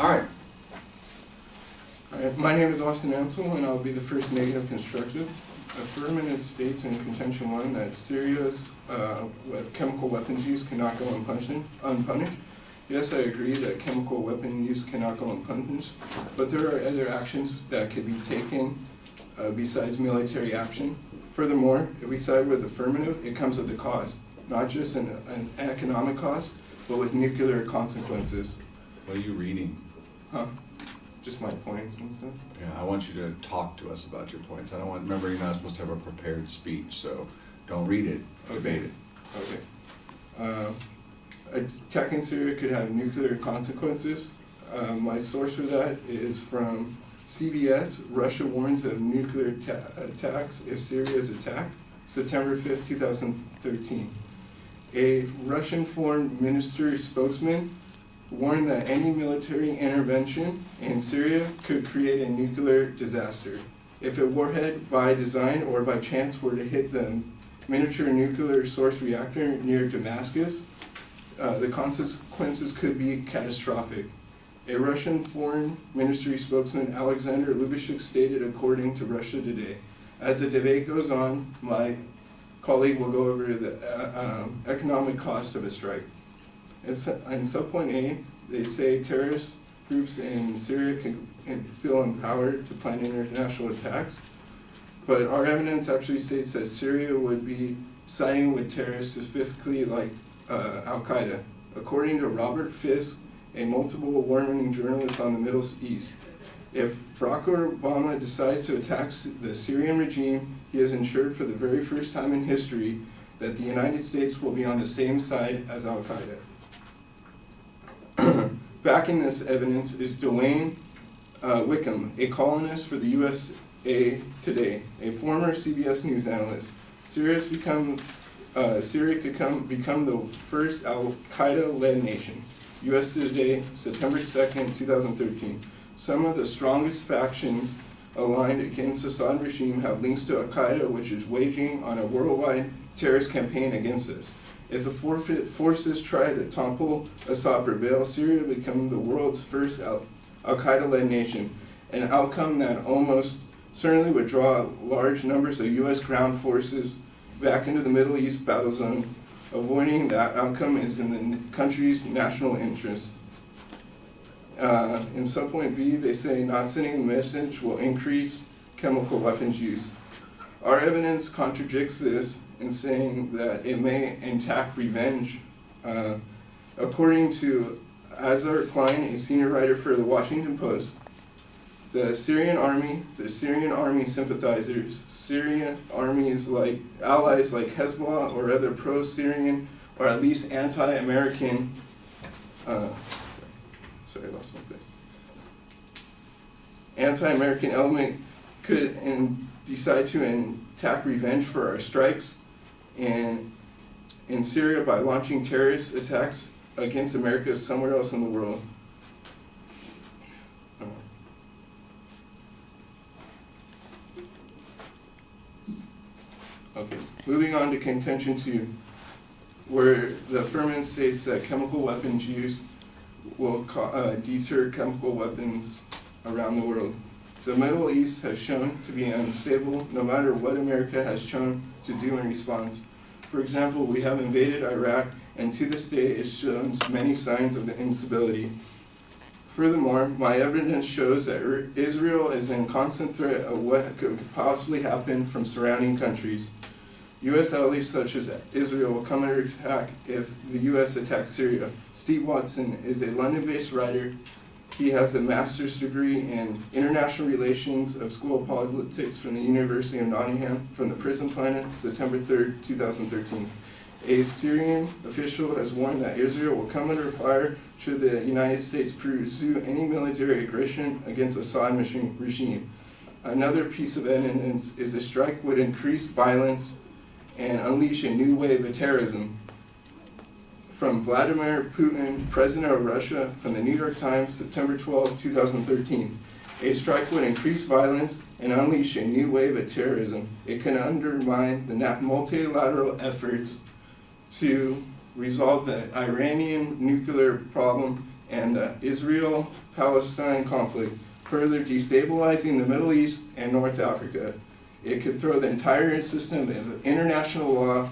All right. My name is Austin Ansel, and I'll be the first negative constructive. Affirmative states in contention 1 that Syria's chemical weapons use cannot go unpunished. Yes, I agree that chemical weapon use cannot go unpunished, but there are other actions that could be taken besides military action. Furthermore, if we side with affirmative, it comes with a cost, not just an economic cost, but with nuclear consequences. What are you reading? Just my points and stuff. Yeah, I want you to talk to us about your points. I don't want, remember, you're not supposed to have a prepared speech, so don't read it, debate it. Okay. Attack in Syria could have nuclear consequences. My source for that is from CBS. Russia warns of nuclear attacks if Syria is attacked. September 5th, 2013. A Russian foreign ministry spokesman warned that any military intervention in Syria could create a nuclear disaster. If a warhead by design or by chance were to hit the miniature nuclear source reactor near Damascus, the consequences could be catastrophic. A Russian foreign ministry spokesman, Alexander Lubashuk, stated according to Russia Today. As the debate goes on, my colleague will go over the economic cost of a strike. In subpoint A, they say terrorist groups in Syria can feel empowered to plan international attacks, but our evidence actually states that Syria would be siding with terrorists, specifically like Al-Qaeda. According to Robert Fisk, a multiple award-winning journalist on the Middle East, if Barack Obama decides to attack the Syrian regime, he has ensured for the very first time in history that the United States will be on the same side as Al-Qaeda. Backing this evidence is Dwayne Wickham, a columnist for the USA Today, a former CBS News analyst. Syria could become the first Al-Qaeda-led nation. US Today, September 2nd, 2013. Some of the strongest factions aligned against the Assad regime have links to Al-Qaeda, which is waging on a worldwide terrorist campaign against us. If the forces try to topple Assad prevail, Syria will become the world's first Al-Qaeda-led nation, an outcome that almost certainly would draw large numbers of U.S. ground forces back into the Middle East battle zone. Avoiding that outcome is in the country's national interest. In subpoint B, they say not sending the message will increase chemical weapons use. Our evidence contradicts this in saying that it may enact revenge. According to Azar Klein, a senior writer for the Washington Post, the Syrian army sympathizers, Syrian armies like allies like Hezbollah or other pro-Syrian or at least anti-American, sorry, I lost my place. Anti-American element could decide to attack revenge for our strikes in Syria by launching terrorist attacks against America somewhere else in the world. Okay, moving on to contention 2, where the affirmative states that chemical weapons use will deter chemical weapons around the world. The Middle East has shown to be unstable no matter what America has shown to do in response. For example, we have invaded Iraq, and to this day it shows many signs of instability. Furthermore, my evidence shows that Israel is in constant threat of what could possibly happen from surrounding countries. U.S. allies such as Israel will come under attack if the U.S. attacks Syria. Steve Watson is a London-based writer. He has a master's degree in international relations of School of Politics from the University of Nottingham from the Prison Planet, September 3rd, 2013. A Syrian official has warned that Israel will come under fire should the United States pursue any military aggression against Assad regime. Another piece of evidence is a strike would increase violence and unleash a new wave of terrorism. From Vladimir Putin, President of Russia, from the New York Times, September 12, 2013. A strike would increase violence and unleash a new wave of terrorism. It can undermine the multilateral efforts to resolve the Iranian nuclear problem and the Israel-Palestine conflict, further destabilizing the Middle East and North Africa. It could throw the entire system of international law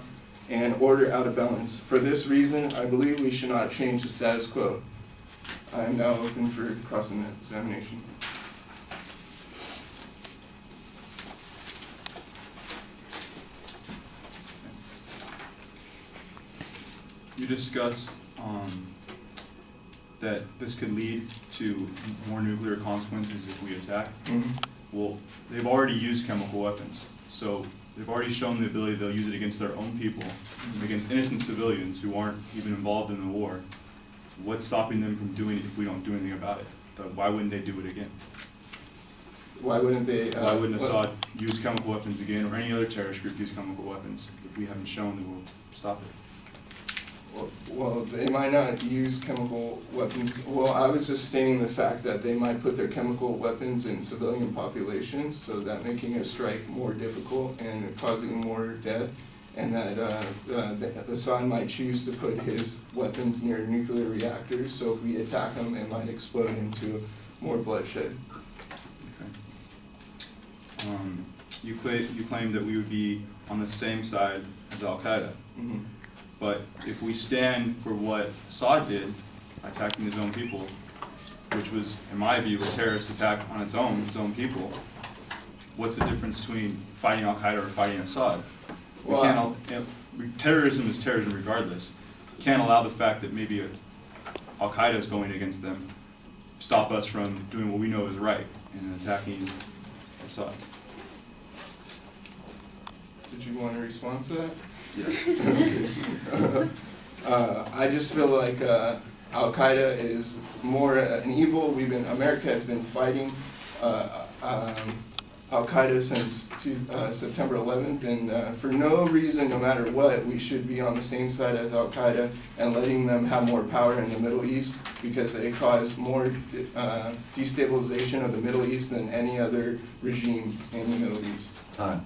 and order out of balance. For this reason, I believe we should not change the status quo. I am now open for cross-examination. You discussed that this could lead to more nuclear consequences if we attack. Well, they've already used chemical weapons, so they've already shown the ability they'll use it against their own people, against innocent civilians who aren't even involved in the war. What's stopping them from doing it if we don't do anything about it? Why wouldn't they do it again? Why wouldn't they? Why wouldn't Assad use chemical weapons again, or any other terrorist group use chemical weapons if we haven't shown that we'll stop it? Well, they might not use chemical weapons. Well, I was just stating the fact that they might put their chemical weapons in civilian populations, so that making a strike more difficult and causing more death, and that Assad might choose to put his weapons near nuclear reactors, so if we attack them, it might explode into more bloodshed. Okay. You claim that we would be on the same side as Al-Qaeda. Mm-hmm. But if we stand for what Assad did, attacking his own people, which was, in my view, a terrorist attack on its own people, what's the difference between fighting Al-Qaeda or fighting Assad? Well, terrorism is terrorism regardless. We can't allow the fact that maybe Al-Qaeda is going against them stop us from doing what we know is right and attacking Assad. Did you want a response to that? Yes. I just feel like Al-Qaeda is more an evil. America has been fighting Al-Qaeda since September 11th, and for no reason, no matter what, we should be on the same side as Al-Qaeda and letting them have more power in the Middle East, because they cause more destabilization of the Middle East than any other regime in the Middle East. Time.